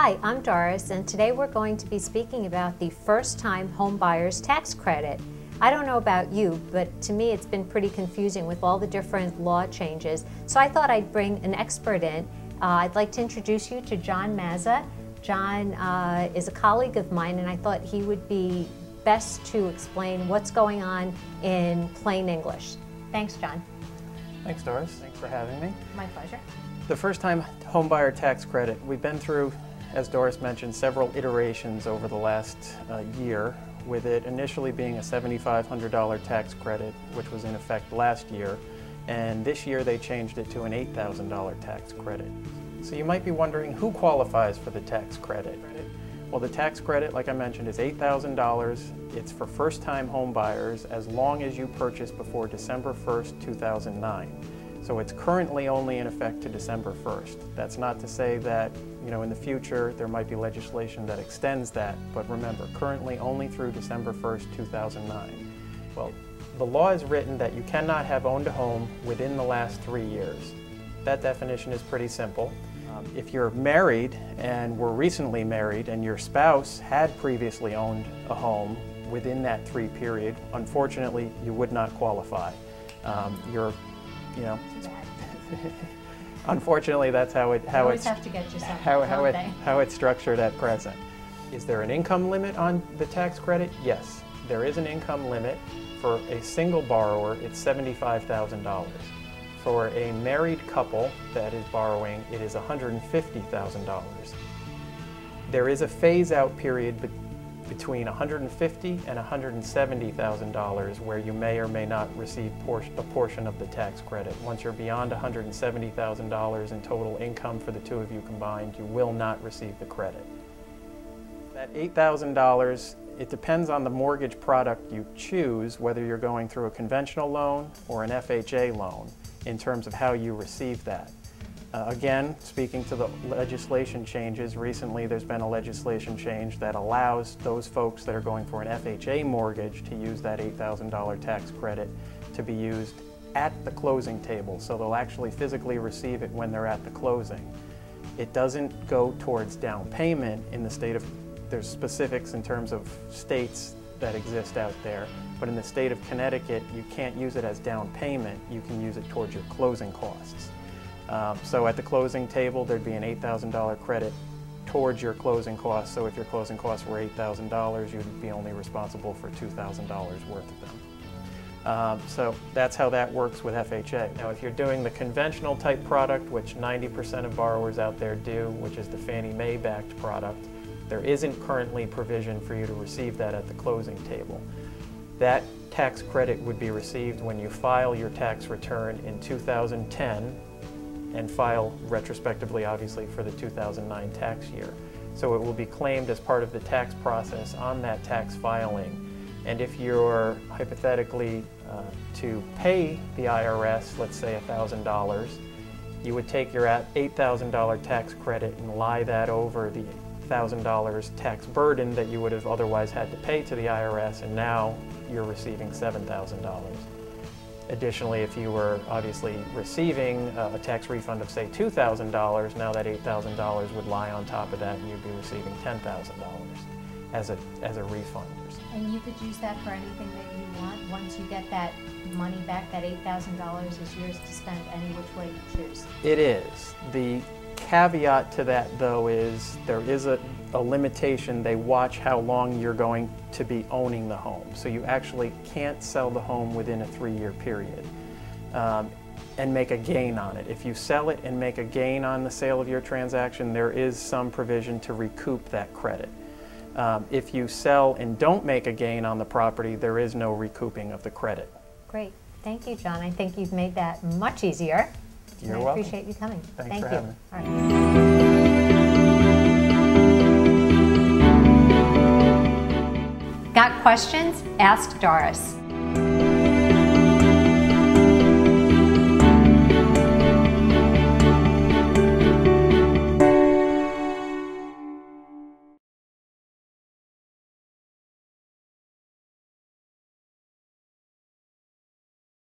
Hi, I'm Doris, and today we're going to be speaking about the first-time home buyers tax credit. I don't know about you, but to me it's been pretty confusing with all the different law changes, so I thought I'd bring an expert in. I'd like to introduce you to John Mazza. John is a colleague of mine, and I thought he would be best to explain what's going on in plain English. Thanks, John. Thanks, Doris. Thanks for having me. My pleasure. The first-time homebuyer tax credit, we've been through, as Doris mentioned, several iterations over the last year, with it initially being a $7,500 tax credit, which was in effect last year, and this year they changed it to an $8,000 tax credit. So you might be wondering, who qualifies for the tax credit? Well, the tax credit, like I mentioned, is $8,000. It's for first-time home buyers as long as you purchase before December 1st, 2009. So it's currently only in effect to December 1st. That's not to say that, in the future there might be legislation that extends that, but remember, currently only through December 1st, 2009. Well, the law is written that you cannot have owned a home within the last 3 years. That definition is pretty simple. If you're married and were recently married and your spouse had previously owned a home within that 3 period, unfortunately you would not qualify. Unfortunately, that's how it's structured at present. Is there an income limit on the tax credit? Yes, there is an income limit. For a single borrower, it's $75,000. For a married couple that is borrowing, it is $150,000. There is a phase-out period between $150,000 and $170,000 where you may or may not receive a portion of the tax credit. Once you're beyond $170,000 in total income for the two of you combined, you will not receive the credit. That $8,000, it depends on the mortgage product you choose, whether you're going through a conventional loan or an FHA loan, in terms of how you receive that. Again, speaking to the legislation changes, recently there's been a legislation change that allows those folks that are going for an FHA mortgage to use that $8,000 tax credit to be used at the closing table, so they'll actually physically receive it when they're at the closing. It doesn't go towards down payment in the state of, there's specifics in terms of states that exist out there, but in the state of Connecticut, you can't use it as down payment, you can use it towards your closing costs. So at the closing table, there'd be an $8,000 credit towards your closing costs. So if your closing costs were $8,000, you'd be only responsible for $2,000 worth of them. So that's how that works with FHA. Now, if you're doing the conventional type product, which 90% of borrowers out there do, which is the Fannie Mae backed product, there isn't currently provision for you to receive that at the closing table. That tax credit would be received when you file your tax return in 2010 and file retrospectively, obviously, for the 2009 tax year. So it will be claimed as part of the tax process on that tax filing. And if you're hypothetically to pay the IRS, let's say $1,000, you would take your $8,000 tax credit and lie that over the $1,000 tax burden that you would have otherwise had to pay to the IRS, and now you're receiving $7,000. Additionally, if you were obviously receiving a tax refund of, say, $2,000, now that $8,000 would lie on top of that and you'd be receiving $10,000 as a refund. And you could use that for anything that you want. Once you get that money back, that $8,000 is yours to spend any which way you choose. It is. The caveat to that, though, is there is a limitation. They watch how long you're going to be owning the home. So you actually can't sell the home within a 3-year period and make a gain on it. If you sell it and make a gain on the sale of your transaction, there is some provision to recoup that credit. If you sell and don't make a gain on the property, there is no recouping of the credit. Great. Thank you, John. I think you've made that much easier. You're welcome. I appreciate you coming. Thanks for having me. All right. Got questions? Ask Doris.